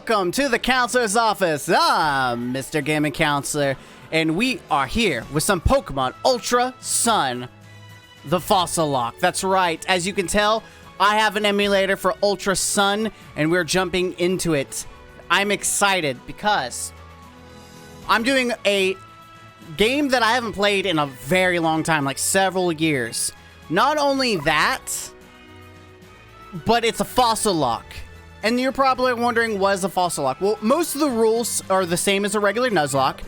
welcome to the counselor's office. I'm Mr. Gaming Counselor, and we are here with some Pokemon Ultra Sun, the Fossil-Locke. That's right, as you can tell, I have an emulator for Ultra Sun, and we're jumping into it. I'm excited because I'm doing a game that I haven't played in a very long time, like several years. Not only that, but it's a Fossil-Locke. And you're probably wondering, what is a Fossil-Locke? Well, most of the rules are the same as a regular Nuzlocke.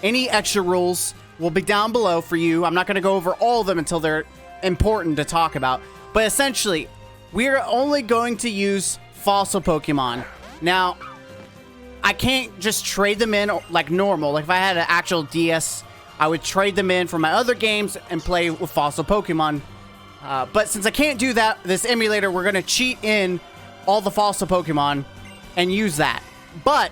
Any extra rules will be down below for you. I'm not going to go over all of them until they're important to talk about. But essentially, we're only going to use fossil Pokemon. Now, I can't just trade them in like normal. Like if I had an actual DS, I would trade them in from my other games and play with fossil Pokemon. But since I can't do that, this emulator, we're going to cheat in all the fossil Pokemon and use that. But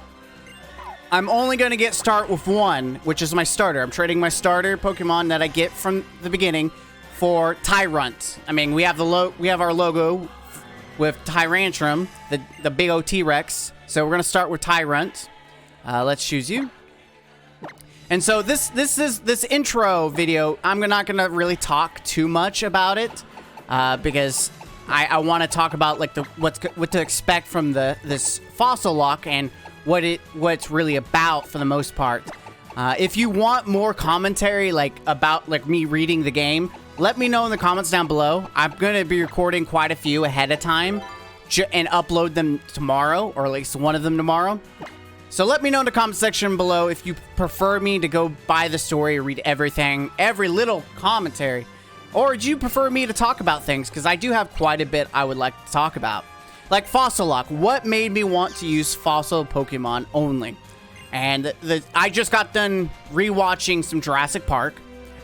I'm only going to start with one, which is my starter. I'm trading my starter Pokemon that I get from the beginning for Tyrunt. I mean, we have our logo with Tyrantrum, the big old T-Rex. So we're going to start with Tyrunt. Let's choose you. And so this intro video, I'm not going to really talk too much about it because I want to talk about like what to expect from this Fossil-Locke and what it's really about for the most part. If you want more commentary like about like me reading the game, let me know in the comments down below. I'm going to be recording quite a few ahead of time and upload them tomorrow, or at least one of them tomorrow. So let me know in the comment section below if you prefer me to go by the story, read everything, every little commentary, or do you prefer me to talk about things? Because I do have quite a bit I would like to talk about. Like Fossil-Locke, what made me want to use fossil Pokemon only? And I just got done rewatching some Jurassic Park,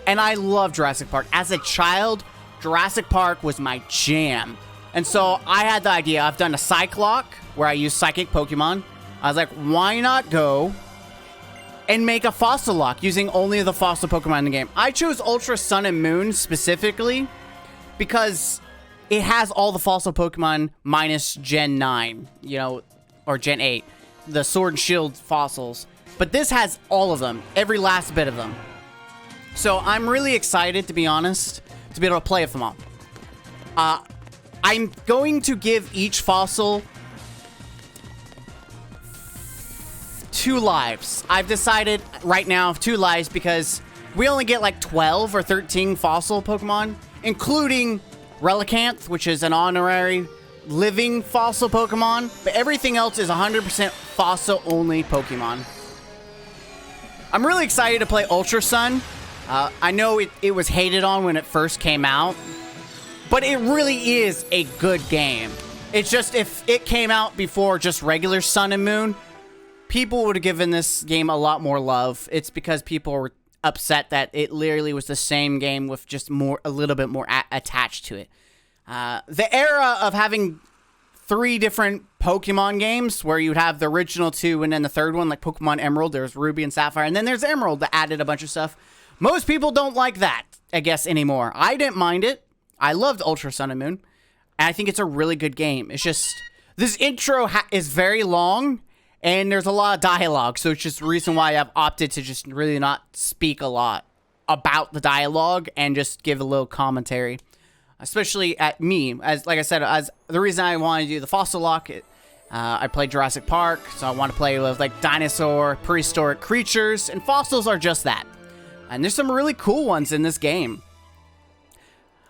and I love Jurassic Park. As a child, Jurassic Park was my jam. And so I had the idea, I've done a Psych-Locke, where I use Psychic Pokemon. I was like, why not go and make a Fossil-Locke using only the fossil Pokemon in the game? I chose Ultra Sun and Moon specifically because it has all the fossil Pokemon minus Gen 9, you know, or Gen 8, the Sword and Shield fossils. But this has all of them, every last bit of them. So I'm really excited, to be honest, to be able to play with them all. I'm going to give each fossil 2 lives. I've decided right now 2 lives because we only get like 12 or 13 fossil Pokemon, including Relicanth, which is an honorary living fossil Pokemon, but everything else is 100% fossil only Pokemon. I'm really excited to play Ultra Sun. I know it was hated on when it first came out, but it really is a good game. It's just if it came out before just regular Sun and Moon, people would have given this game a lot more love. It's because people were upset that it literally was the same game with just a little bit more attached to it. The era of having 3 different Pokemon games where you'd have the original 2 and then the third one, like Pokemon Emerald, there's Ruby and Sapphire, and then there's Emerald that added a bunch of stuff. Most people don't like that, I guess, anymore. I didn't mind it. I loved Ultra Sun and Moon, and I think it's a really good game. It's just, this intro is very long, and there's a lot of dialogue, so it's just the reason why I've opted to just really not speak a lot about the dialogue and just give a little commentary, especially at me. As like I said, as the reason I want to do the Fossil-Locke, I played Jurassic Park, so I want to play with like dinosaur, prehistoric creatures, and fossils are just that. And there's some really cool ones in this game.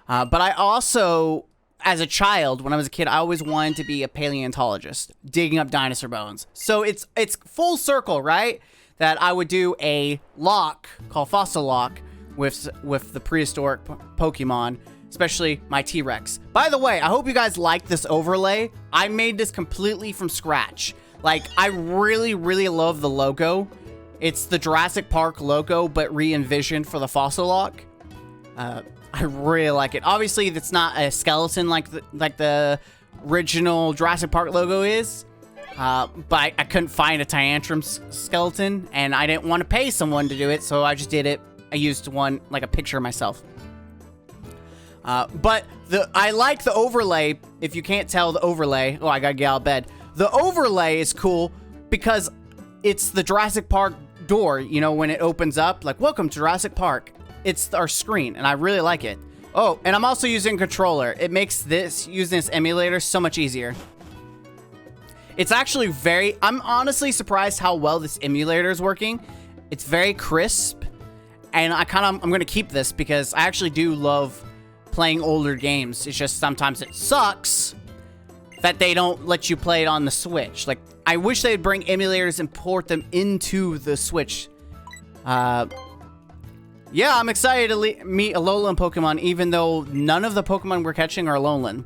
But I also, as a child, when I was a kid, I always wanted to be a paleontologist, digging up dinosaur bones. So it's full circle, right? That I would do a lock called Fossil-Locke with the prehistoric Pokemon, especially my T-Rex. By the way, I hope you guys like this overlay. I made this completely from scratch. Like, I really, really love the logo. It's the Jurassic Park logo, but re-envisioned for the Fossil-Locke. I really like it. Obviously, it's not a skeleton like the original Jurassic Park logo is. But I couldn't find a Tyrantrum skeleton, and I didn't want to pay someone to do it, so I just did it. I used one, like a picture of myself. But I like the overlay. If you can't tell the overlay, oh, I gotta get out of bed. The overlay is cool because it's the Jurassic Park door, you know, when it opens up, like, welcome to Jurassic Park. It's our screen, and I really like it. Oh, and I'm also using a controller. It makes using this emulator so much easier. It's actually I'm honestly surprised how well this emulator is working. It's very crisp, and I'm going to keep this because I actually do love playing older games. It's just sometimes it sucks that they don't let you play it on the Switch. Like, I wish they'd bring emulators and port them into the Switch. Yeah, I'm excited to meet Alolan Pokemon, even though none of the Pokemon we're catching are Alolan.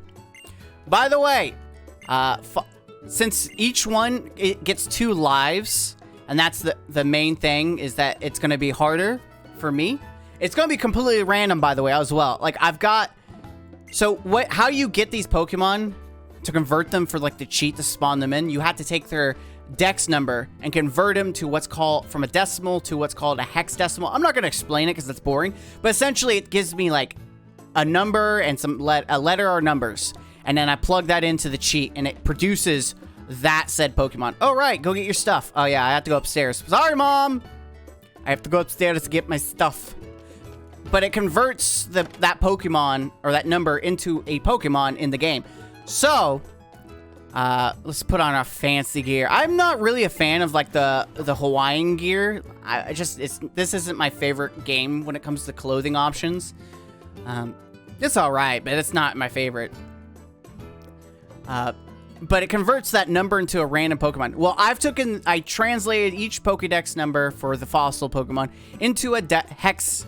By the way, since each one it gets 2 lives, and that's the main thing, is that it's going to be harder for me. It's going to be completely random, by the way, as well. Like, how you get these Pokemon to convert them for, like, the cheat to spawn them in, you have to take their dex number and convert them to what's called, from a decimal to what's called a hexadecimal. I'm not going to explain it because it's boring, but essentially it gives me, like, a number and a letter or numbers, and then I plug that into the cheat, and it produces that said Pokemon. Oh, right, go get your stuff. Oh, yeah, I have to go upstairs. Sorry, Mom! I have to go upstairs to get my stuff. But it converts that Pokemon, or that number, into a Pokemon in the game. So, let's put on our fancy gear. I'm not really a fan of, like, the Hawaiian gear. This isn't my favorite game when it comes to clothing options. It's alright, but it's not my favorite. But it converts that number into a random Pokemon. Well, I translated each Pokédex number for the fossil Pokemon into a hex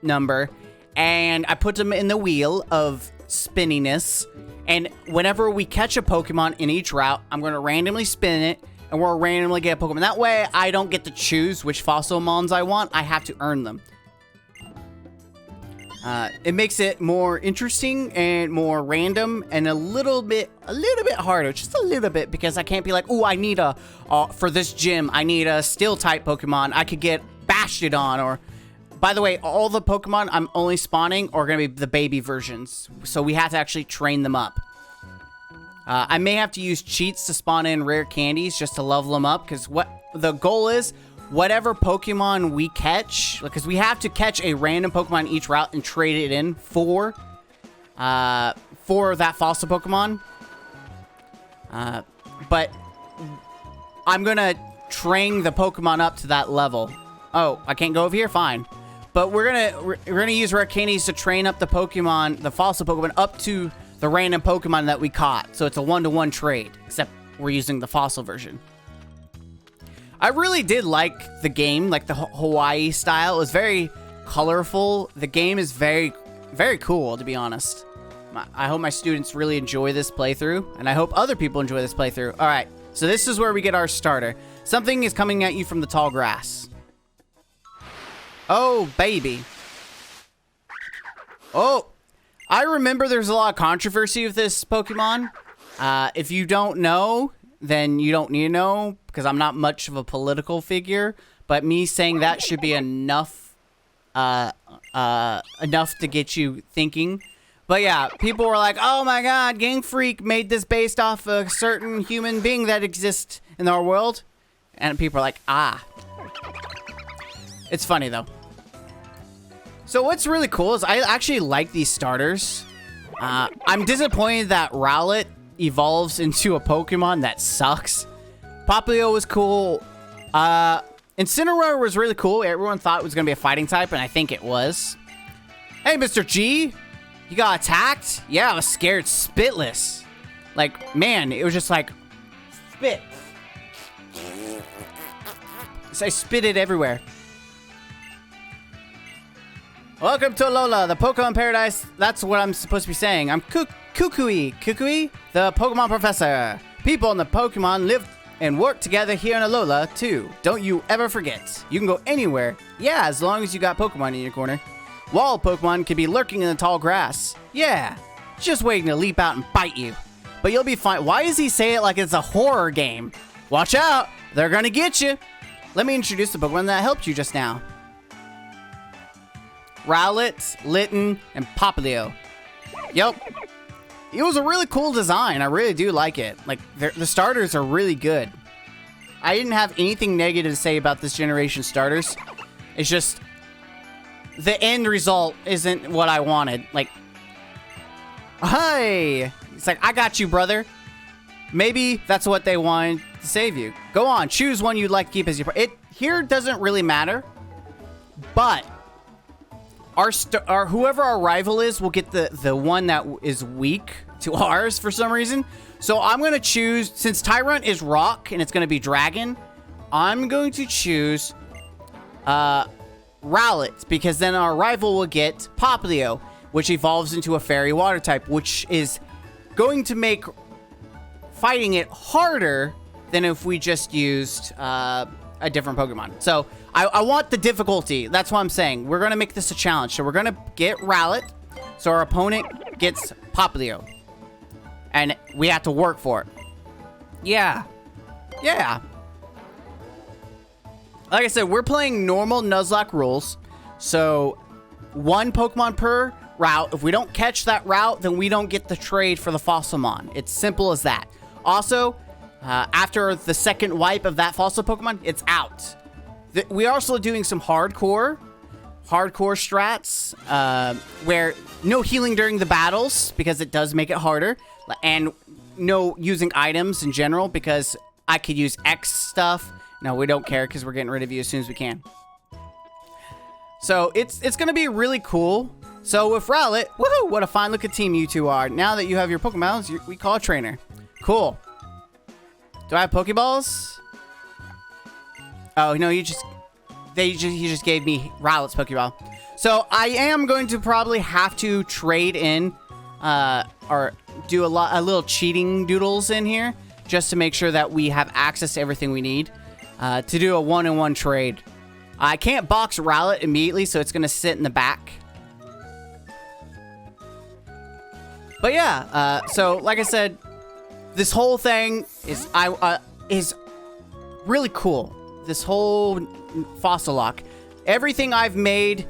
number, and I put them in the wheel of spinniness. And whenever we catch a Pokemon in each route, I'm going to randomly spin it, and we'll randomly get a Pokemon. That way, I don't get to choose which fossil mons I want. I have to earn them. It makes it more interesting and more random, and a little bit harder, just a little bit, because I can't be like, oh, I need for this gym, I need a steel type Pokemon. I could get Bastiodon, or, by the way, all the Pokemon I'm only spawning are going to be the baby versions, so we have to actually train them up. I may have to use cheats to spawn in rare candies just to level them up, because what the goal is, whatever Pokemon we catch, because we have to catch a random Pokemon each route and trade it in for that fossil Pokemon. But I'm gonna train the Pokemon up to that level. Oh, I can't go over here? Fine. But we're gonna use rare candies to train up the Pokemon, the fossil Pokemon, up to the random Pokemon that we caught. So it's a 1-to-1 trade, except we're using the fossil version. I really did like the game, like the Hawaii style. It was very colorful. The game is very, very cool, to be honest. I hope my students really enjoy this playthrough, and I hope other people enjoy this playthrough. All right, so this is where we get our starter. Something is coming at you from the tall grass. Oh, baby. Oh, I remember there's a lot of controversy with this Pokemon. If you don't know, then you don't need to know, because I'm not much of a political figure, but me saying that should be enough enough to get you thinking. But yeah, people were like, oh my god, Game Freak made this based off a certain human being that exists in our world. And people are like, ah. It's funny though. So what's really cool is I actually like these starters. I'm disappointed that Rowlet evolves into a Pokemon that sucks. Popplio was cool. Incineroar was really cool. Everyone thought it was going to be a fighting type, and I think it was. Hey, Mr. G! You got attacked? Yeah, I was scared spitless. Like, man, it was just like, spit. So I spit it everywhere. Welcome to Alola, the Pokemon Paradise. That's what I'm supposed to be saying. I'm Kukui, the Pokemon Professor. People in the Pokemon live and work together here in Alola, too. Don't you ever forget. You can go anywhere. Yeah, as long as you got Pokemon in your corner. Wild Pokemon could be lurking in the tall grass. Yeah, just waiting to leap out and bite you. But you'll be fine. Why does he say it like it's a horror game? Watch out, they're gonna get you. Let me introduce the Pokemon that helped you just now. Rowlet, Litten, and Popplio. Yep. It was a really cool design. I really do like it. Like, the starters are really good. I didn't have anything negative to say about this generation starters. It's just the end result isn't what I wanted. Like, hey, it's like, I got you, brother. Maybe that's what they wanted to save you. Go on, choose one you'd like to keep as your... It here doesn't really matter, but our whoever our rival is will get the one that is weak to ours for some reason. So I'm gonna choose, since Tyrunt is rock and it's gonna be dragon, I'm going to choose Rowlet, because then our rival will get Poplio, which evolves into a fairy water type, which is going to make fighting it harder than if we just used a different Pokemon. So I want the difficulty. That's what I'm saying. We're going to make this a challenge. So we're going to get Rowlet, so our opponent gets Poplio. And we have to work for it. Yeah. Yeah. Like I said, we're playing normal Nuzlocke rules. So 1 Pokemon per route. If we don't catch that route, then we don't get the trade for the Fossilmon. It's simple as that. Also, after the second wipe of that fossil Pokemon, it's out. We are also doing some hardcore strats, where no healing during the battles, because it does make it harder, and no using items in general, because I could use X stuff. No, we don't care, because we're getting rid of you as soon as we can. So it's going to be really cool. So with Rowlet, woohoo, what a fine looking team you two are. Now that you have your Pokemons, we call a trainer. Cool. Do I have Pokeballs? Oh, no, he just gave me Rowlet's Pokeball. So I am going to probably have to trade in, or do a little cheating doodles in here, just to make sure that we have access to everything we need, to do a 1-in-1 trade. I can't box Rowlet immediately, so it's going to sit in the back. But yeah, so like I said, this whole thing is really cool. This whole Fossil-Locke, everything I've made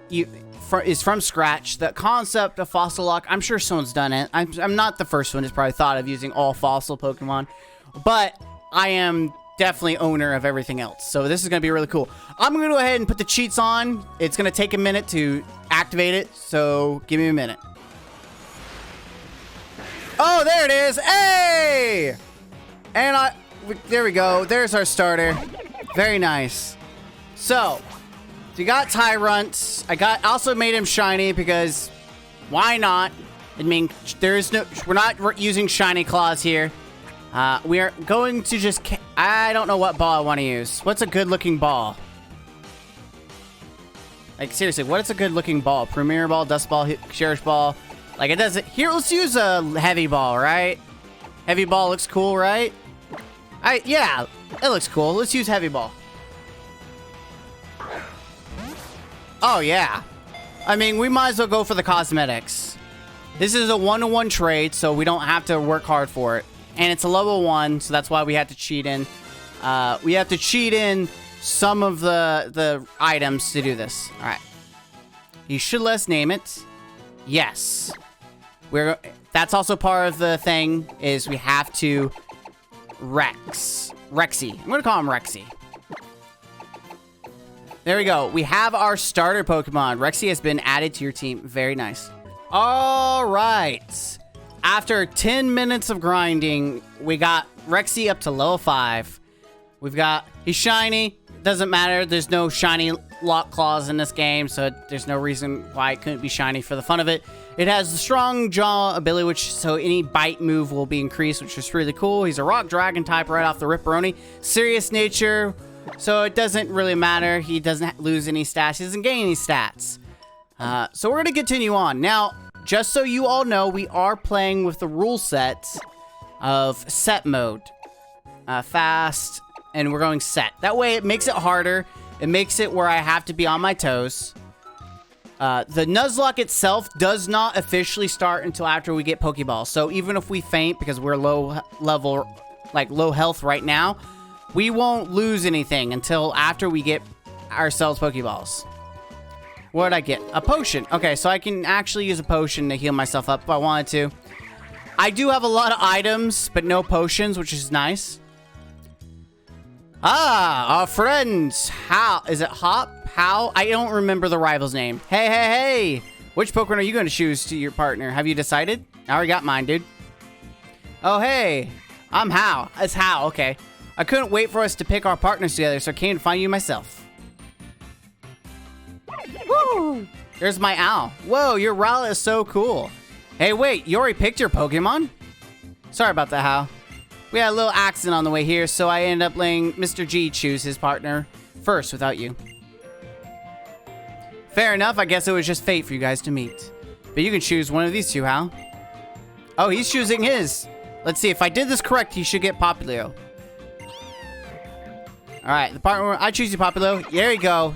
is from scratch. The concept of Fossil-Locke, I'm sure someone's done it. I'm not the first one who's probably thought of using all fossil Pokemon, but I am definitely owner of everything else. So this is going to be really cool. I'm going to go ahead and put the cheats on. It's going to take a minute to activate it, so give me a minute. Oh, there it is. Hey! And there we go. There's our starter. Very nice. So you got Tyrunt. I also made him shiny because why not? I mean, we're not using shiny claws here. We are going to just, I don't know what ball I want to use. What's a good looking ball? Like seriously, what is a good looking ball? Premier ball, dust ball, cherish ball. Like it doesn't, here, let's use a heavy ball, right? Heavy ball looks cool, right? Yeah, it looks cool. Let's use heavy ball. Oh yeah. I mean, we might as well go for the cosmetics. This is a 1-to-1 trade, so we don't have to work hard for it. And it's a level 1, so that's why we have to cheat in. We have to cheat in some of the items to do this. All right. You should let us name it. Yes. That's also part of the thing, is we have to Rexy. I'm gonna call him Rexy. There we go. We have our starter Pokemon. Rexy has been added to your team. Very nice. All right. After 10 minutes of grinding, we got Rexy up to level 5. He's shiny. Doesn't matter. There's no shiny lock claws in this game, so there's no reason why it couldn't be shiny for the fun of it. It has the strong jaw ability, so any bite move will be increased, which is really cool. He's a rock dragon type right off the ripperoni. Serious nature, so it doesn't really matter. He doesn't lose any stats. He doesn't gain any stats. So we're going to continue on. Now, just so you all know, we are playing with the rule set of set mode. Fast, and we're going set. That way it makes it harder. It makes it where I have to be on my toes. The Nuzlocke itself does not officially start until after we get Pokeballs. So even if we faint because we're low level, like low health right now, we won't lose anything until after we get ourselves Pokeballs. What did I get? A potion. Okay, so I can actually use a potion to heal myself up if I wanted to. I do have a lot of items, but no potions, which is nice. Ah, our friends. How? Is it Hop? How? I don't remember the rival's name. Hey, hey, hey. Which Pokemon are you going to choose to your partner? Have you decided? I already got mine, dude. Oh, hey. I'm How. It's How. Okay. I couldn't wait for us to pick our partners together, so I came to find you myself. Woo! There's my owl. Whoa, your Rowlet is so cool. Hey, wait. You already picked your Pokemon? Sorry about that, How. We had a little accident on the way here, so I ended up letting Mr. G choose his partner first without you. Fair enough, I guess it was just fate for you guys to meet. But you can choose one of these two, Hal. Oh, he's choosing his. Let's see, if I did this correct, he should get Popplio. Alright, the partner, I choose you, Popplio. There you go.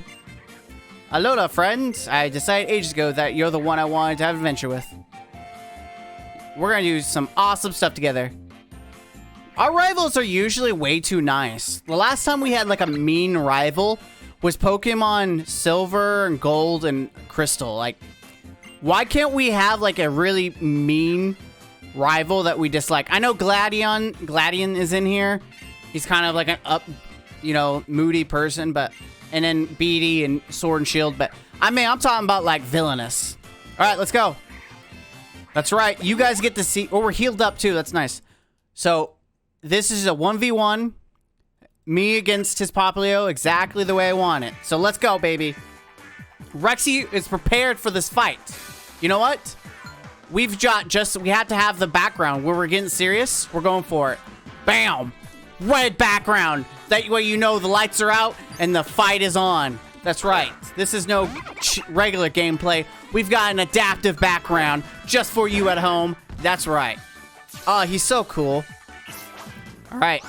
Alola, friends. I decided ages ago that you're the one I wanted to have an adventure with. We're gonna do some awesome stuff together. Our rivals are usually way too nice. The last time we had like a mean rival was Pokemon Silver and Gold and Crystal. Like, why can't we have like a really mean rival that we dislike? I know Gladion is in here. He's kind of like an moody person, but and then Beatty and Sword and Shield, but I mean, I'm talking about like villainous. All right, let's go. That's right. You guys get to see. Oh, we're healed up too. That's nice. So this is a 1v1. Me against his Popplio, exactly the way I want it. So let's go, baby. Rexy is prepared for this fight. You know what? We had to have the background where we're getting serious. We're going for it. Bam! Red background. That way you know the lights are out and the fight is on. That's right. This is no regular gameplay. We've got an adaptive background just for you at home. That's right. Oh, he's so cool. All right,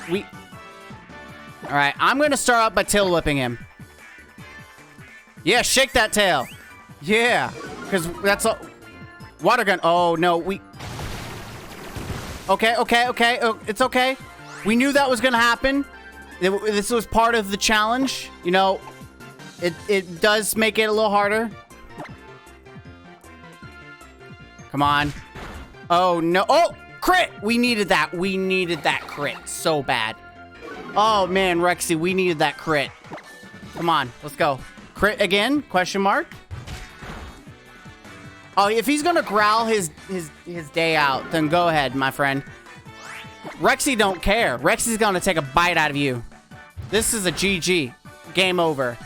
I'm gonna start out by tail whipping him. Yeah, shake that tail. Yeah, because that's a water gun. Oh no, Okay, oh, it's okay. We knew that was gonna happen. This was part of the challenge. You know, it does make it a little harder. Come on. Oh no. Oh, crit! We needed that. We needed that crit so bad. Oh man, Rexy, we needed that crit. Come on, let's go. Crit again? Question mark? Oh, if he's gonna growl his day out, then go ahead, my friend. Rexy don't care. Rexy's gonna take a bite out of you. This is a GG. Game over.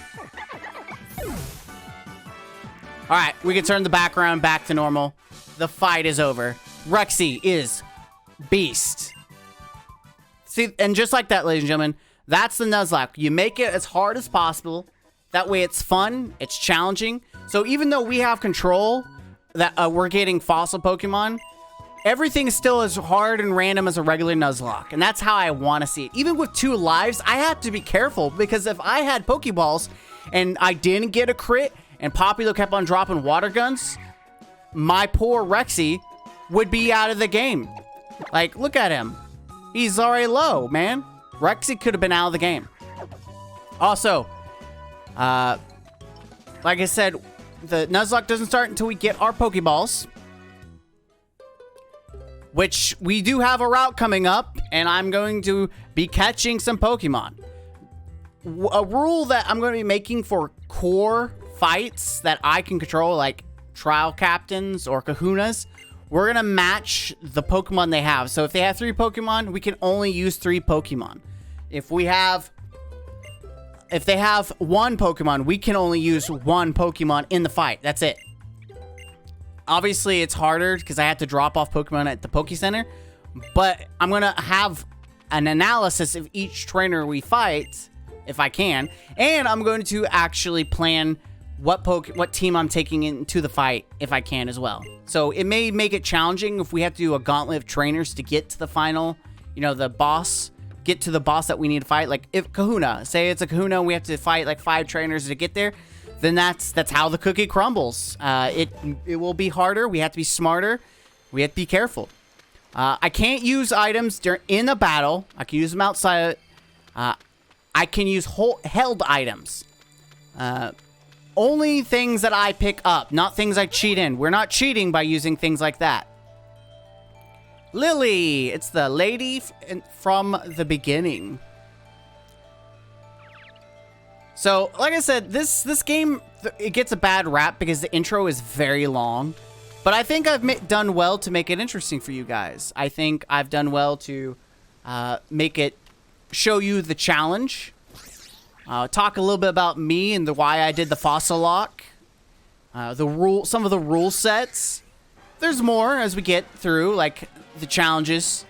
Alright, we can turn the background back to normal. The fight is over. Rexy is beast. See, and just like that, ladies and gentlemen, that's the Nuzlocke. You make it as hard as possible. That way it's fun, it's challenging. So even though we have control, that we're getting fossil Pokemon, everything is still as hard and random as a regular Nuzlocke. And that's how I want to see it. Even with 2 lives, I have to be careful, because if I had Pokeballs and I didn't get a crit and Popplio kept on dropping water guns, my poor Rexy would be out of the game. Like, look at him. He's already low, man. Rexy could have been out of the game. Also, like I said, the Nuzlocke doesn't start until we get our Pokeballs, which we do have a route coming up, and I'm going to be catching some Pokemon. A rule that I'm going to be making for core fights that I can control, like Trial Captains or Kahunas, we're going to match the Pokemon they have. So if they have 3 Pokemon, we can only use 3 Pokemon. If they have 1 Pokemon, we can only use 1 Pokemon in the fight. That's it. Obviously, it's harder because I have to drop off Pokemon at the Poke Center. But I'm going to have an analysis of each trainer we fight, if I can. And I'm going to actually plan what team I'm taking into the fight, if I can as well. So it may make it challenging if we have to do a gauntlet of trainers to get to the final, the boss, get to the boss that we need to fight. Like if Kahuna, say it's a Kahuna, and we have to fight like 5 trainers to get there, then that's how the cookie crumbles. It will be harder. We have to be smarter. We have to be careful. I can't use items in a battle. I can use them outside. I can use held items. Only things that I pick up, not things I cheat in. We're not cheating by using things like that. Lily, it's the lady from the beginning. So, like I said, this game, it gets a bad rap because the intro is very long. But I think I've done well to make it interesting for you guys. I think I've done well to make it show you the challenge. Talk a little bit about me and why I did the Fossil-Locke. Some of the rule sets. There's more as we get through, like the challenges.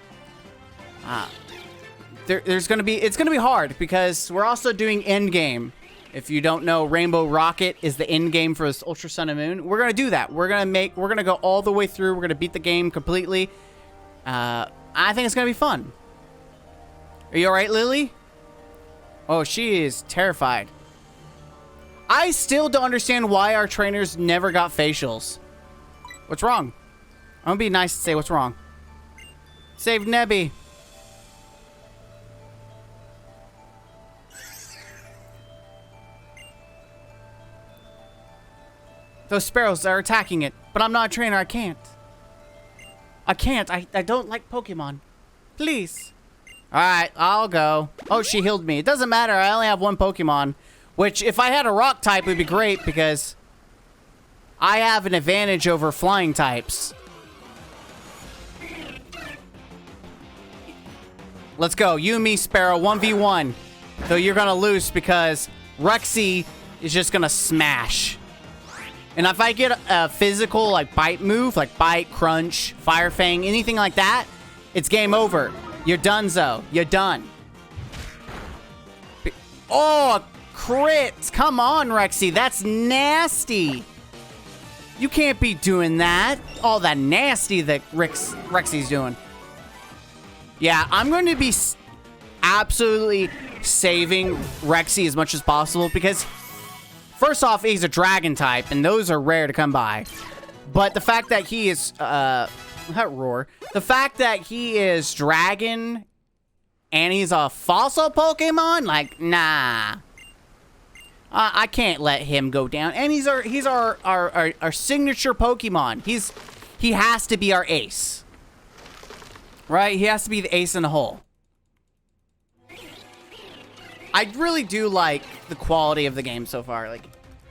It's gonna be hard because we're also doing end game. If you don't know, Rainbow Rocket is the end game for this Ultra Sun and Moon. We're gonna do that. We're gonna go all the way through. We're gonna beat the game completely. I think it's gonna be fun. Are you all right, Lily? Oh, she is terrified. I still don't understand why our trainers never got facials. What's wrong? I'm gonna be nice and say what's wrong. Save Nebby. Those sparrows are attacking it, but I'm not a trainer. I can't. I don't like Pokemon. Please. Alright, I'll go. Oh, she healed me. It doesn't matter. I only have one Pokemon. Which, if I had a rock type, would be great because I have an advantage over flying types. Let's go. You and me, Sparrow. 1v1. Though you're going to lose because Rexy is just going to smash. And if I get a physical, like, bite move, like Bite, Crunch, Fire Fang, anything like that, it's game over. You're donezo. You're done. Oh, crits. Come on, Rexy. That's nasty. You can't be doing that. All that nasty that Rexy's doing. Yeah, I'm going to be absolutely saving Rexy as much as possible because, first off, he's a dragon type, and those are rare to come by. But the fact that he is, not roar. The fact that he is dragon and he's a fossil Pokemon, like, nah. I can't let him go down. And he's our signature Pokemon. He has to be our ace. Right? He has to be the ace in the hole. I really do like the quality of the game so far. Like,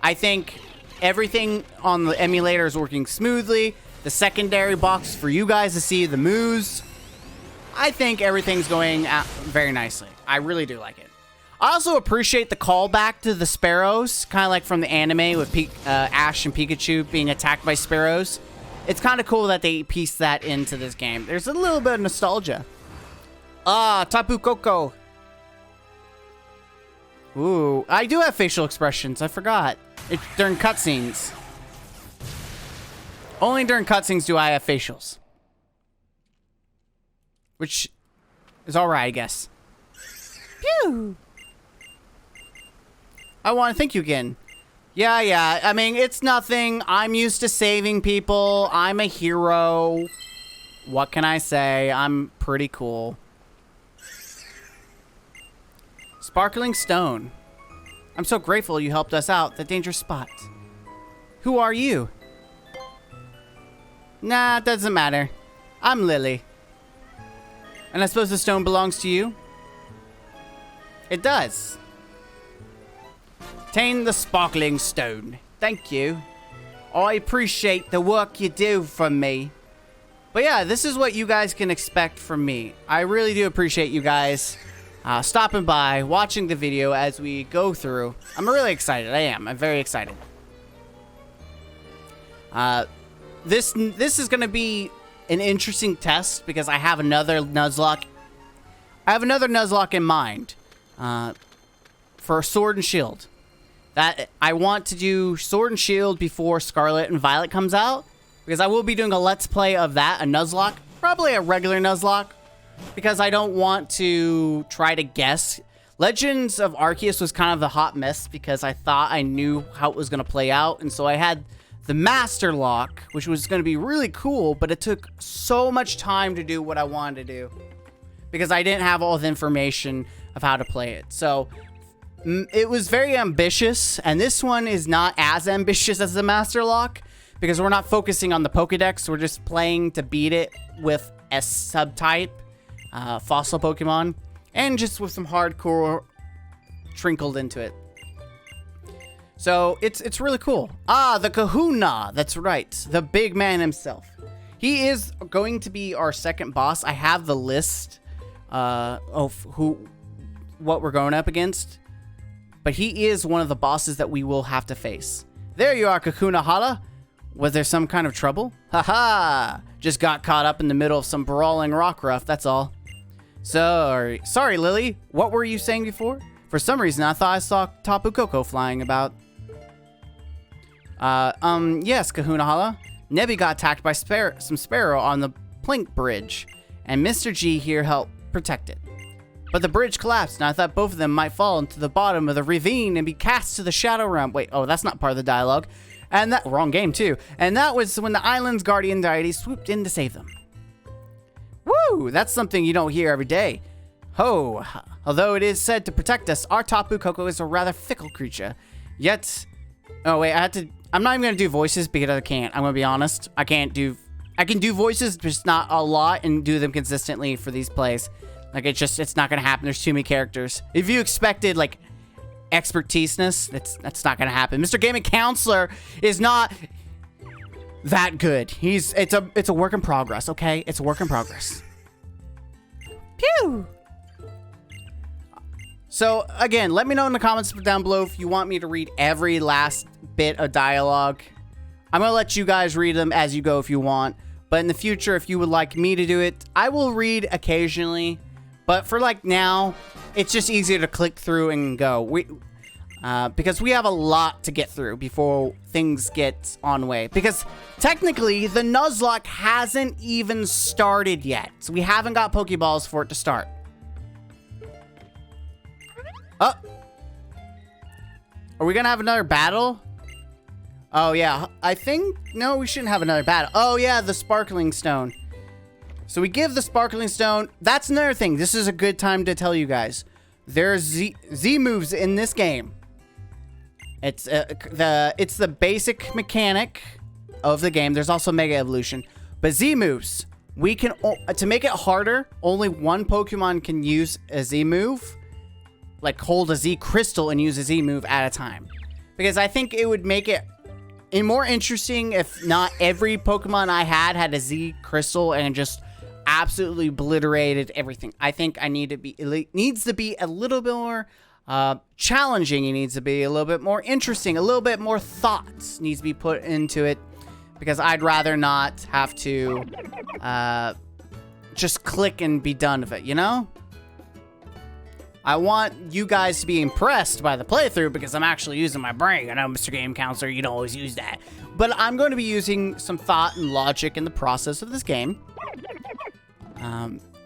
I think everything on the emulator is working smoothly. The secondary box for you guys to see the moves. I think everything's going out very nicely. I really do like it. I also appreciate the callback to the sparrows, kind of like from the anime with Ash and Pikachu being attacked by sparrows. It's kind of cool that they pieced that into this game. There's a little bit of nostalgia. Tapu Koko. Ooh, I do have facial expressions. I forgot. During cutscenes. Only during cutscenes do I have facials. Which is alright, I guess. Pew! I want to thank you again. Yeah. I mean, it's nothing. I'm used to saving people. I'm a hero. What can I say? I'm pretty cool. Sparkling Stone. I'm so grateful you helped us out. The dangerous spot. Who are you? Nah, it doesn't matter. I'm Lily. And I suppose the stone belongs to you? It does. Obtain the Sparkling Stone. Thank you. I appreciate the work you do for me. But yeah, this is what you guys can expect from me. I really do appreciate you guys stopping by, watching the video as we go through. I'm really excited. I am. I'm very excited. This is going to be an interesting test because I have another Nuzlocke. I have another Nuzlocke in mind for Sword and Shield. That I want to do Sword and Shield before Scarlet and Violet comes out because I will be doing a Let's Play of that, a Nuzlocke, probably a regular Nuzlocke, because I don't want to try to guess. Legends of Arceus was kind of a hot mess because I thought I knew how it was going to play out, and so I had the Master Lock, which was going to be really cool, but it took so much time to do what I wanted to do because I didn't have all the information of how to play it. So it was very ambitious, and this one is not as ambitious as the Master Lock because we're not focusing on the Pokedex. We're just playing to beat it with a subtype, fossil Pokemon, and just with some hardcore trickled into it. So it's really cool. Ah, the Kahuna. That's right. The big man himself. He is going to be our second boss. I have the list of what we're going up against. But he is one of the bosses that we will have to face. There you are, Kahuna Hala. Was there some kind of trouble? Haha! Just got caught up in the middle of some brawling rock ruff, that's all. Sorry, Lily. What were you saying before? For some reason, I thought I saw Tapu Koko flying about. Yes, Kahuna Hala. Nebby got attacked by some sparrow on the Plink Bridge, and Mr. G here helped protect it. But the bridge collapsed, and I thought both of them might fall into the bottom of the ravine and be cast to the Shadow Realm. Wait, oh, that's not part of the dialogue. And that, wrong game too. And that was when the island's guardian deity swooped in to save them. Woo, that's something you don't hear every day. Ho, although it is said to protect us, our Tapu Koko is a rather fickle creature. Yet, oh wait, I'm not even gonna do voices because I can't. I'm gonna be honest. I can do voices, just not a lot, and do them consistently for these plays. Like, it's not gonna happen. There's too many characters. If you expected, like, expertise-ness, that's not gonna happen. Mr. Gaming Counselor is not that good. It's a work in progress, okay? It's a work in progress. Pew! So, again, let me know in the comments down below if you want me to read every last bit of dialogue. I'm gonna let you guys read them as you go if you want. But in the future, if you would like me to do it, I will read occasionally. But for like now, it's just easier to click through and go. Because we have a lot to get through before things get on way. Because technically, the Nuzlocke hasn't even started yet. So we haven't got Pokeballs for it to start. Oh. Are we gonna have another battle? Oh yeah, I think, no, we shouldn't have another battle. Oh yeah, the Sparkling Stone. So we give the Sparkling Stone. That's another thing. This is a good time to tell you guys. There's Z moves in this game. It's the basic mechanic of the game. There's also Mega Evolution. But Z moves, we can, to make it harder, only one Pokemon can use a Z move. Like hold a Z crystal and use a Z move at a time. Because I think it would make it more interesting if not every Pokemon I had a Z crystal and just absolutely obliterated everything. I think it needs to be a little bit more challenging. It needs to be a little bit more interesting. A little bit more thoughts needs to be put into it. Because I'd rather not have to just click and be done with it, you know? I want you guys to be impressed by the playthrough because I'm actually using my brain. I know, Mr. Game Counselor, you don't always use that. But I'm going to be using some thought and logic in the process of this game.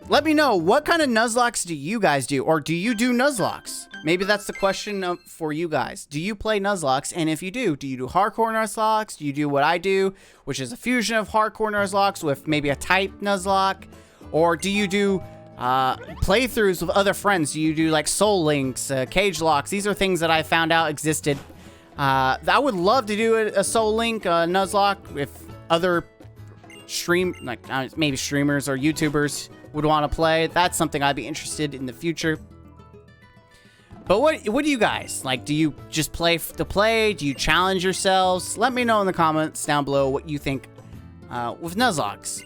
Let me know, what kind of Nuzlocks do you guys do? Or do you do Nuzlocks? Maybe that's the question for you guys. Do you play Nuzlocke? And if you do you do hardcore Nuzlocke? Do you do what I do, which is a fusion of hardcore Nuzlocke with maybe a type Nuzlocke? Or do you do playthroughs with other friends? Do you do like soul links, cage locks? These are things that I found out existed. I would love to do a soul link, Nuzlocke, if other maybe streamers or YouTubers would want to play. That's something I'd be interested in the future. But what do you guys like? Do you just play to play? Do you challenge yourselves? Let me know in the comments down below what you think with Nuzlocks.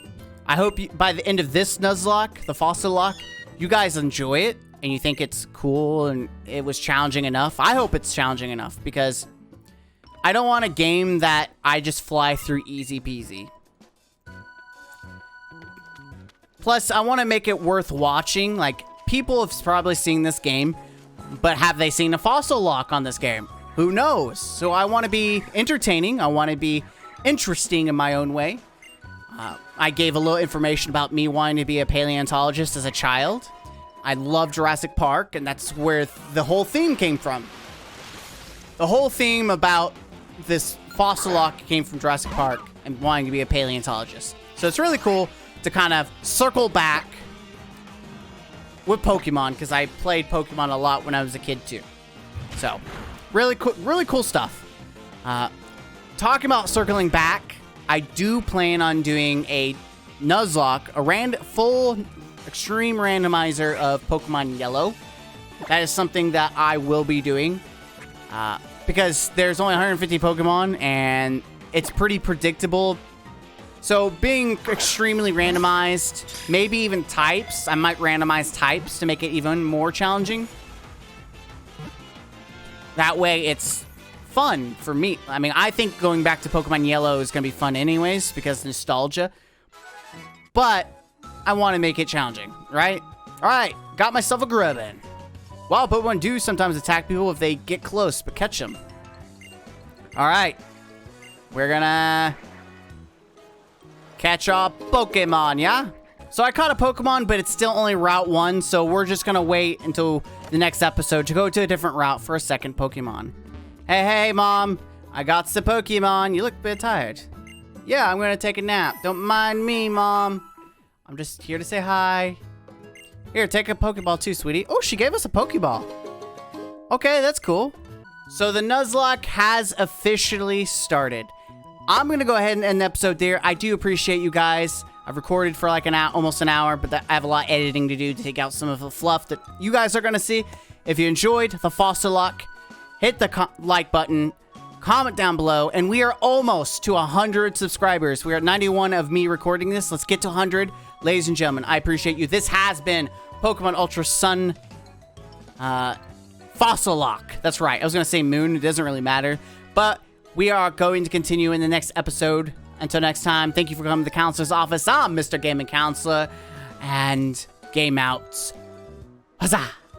I hope by the end of this Nuzlocke, the Fossil-Locke, you guys enjoy it and you think it's cool and it was challenging enough. I hope it's challenging enough because I don't want a game that I just fly through easy peasy. Plus, I want to make it worth watching. Like, people have probably seen this game, but have they seen a Fossil-Locke on this game? Who knows? So I want to be entertaining. I want to be interesting in my own way. I gave a little information about me wanting to be a paleontologist as a child. I love Jurassic Park, and that's where the whole theme came from. The whole theme about this Fossil-Locke came from Jurassic Park and wanting to be a paleontologist. So it's really cool to kind of circle back with Pokemon, because I played Pokemon a lot when I was a kid too. So, really cool stuff. Talking about circling back, I do plan on doing a Nuzlocke, a full extreme randomizer of Pokemon Yellow. That is something that I will be doing. because there's only 150 Pokemon and it's pretty predictable. So being extremely randomized, maybe even types. I might randomize types to make it even more challenging. That way it's fun for me. I mean, I think going back to Pokemon Yellow is going to be fun anyways because nostalgia. But I want to make it challenging, right? All right, got myself a Grubbin. Well, Pokemon do sometimes attack people if they get close, but catch them. All right, we're gonna catch a Pokemon, yeah? So I caught a Pokemon, but it's still only Route 1, so we're just gonna wait until the next episode to go to a different route for a second Pokemon. Hey, Mom, I got the Pokemon. You look a bit tired. Yeah, I'm gonna take a nap. Don't mind me, Mom. I'm just here to say hi. Here, take a Pokeball too, sweetie. Oh, she gave us a Pokeball. Okay, that's cool. So the Nuzlocke has officially started. I'm going to go ahead and end the episode there. I do appreciate you guys. I've recorded for like almost an hour, but I have a lot of editing to do to take out some of the fluff that you guys are going to see. If you enjoyed the Fossil-Locke, hit the like button, comment down below, and we are almost to 100 subscribers. We are at 91 of me recording this. Let's get to 100. Ladies and gentlemen, I appreciate you. This has been Pokemon Ultra Sun Fossil-Locke. That's right. I was going to say Moon. It doesn't really matter. But we are going to continue in the next episode. Until next time, thank you for coming to the counselor's office. I'm Mr. Gaming Counselor. And game out. Huzzah!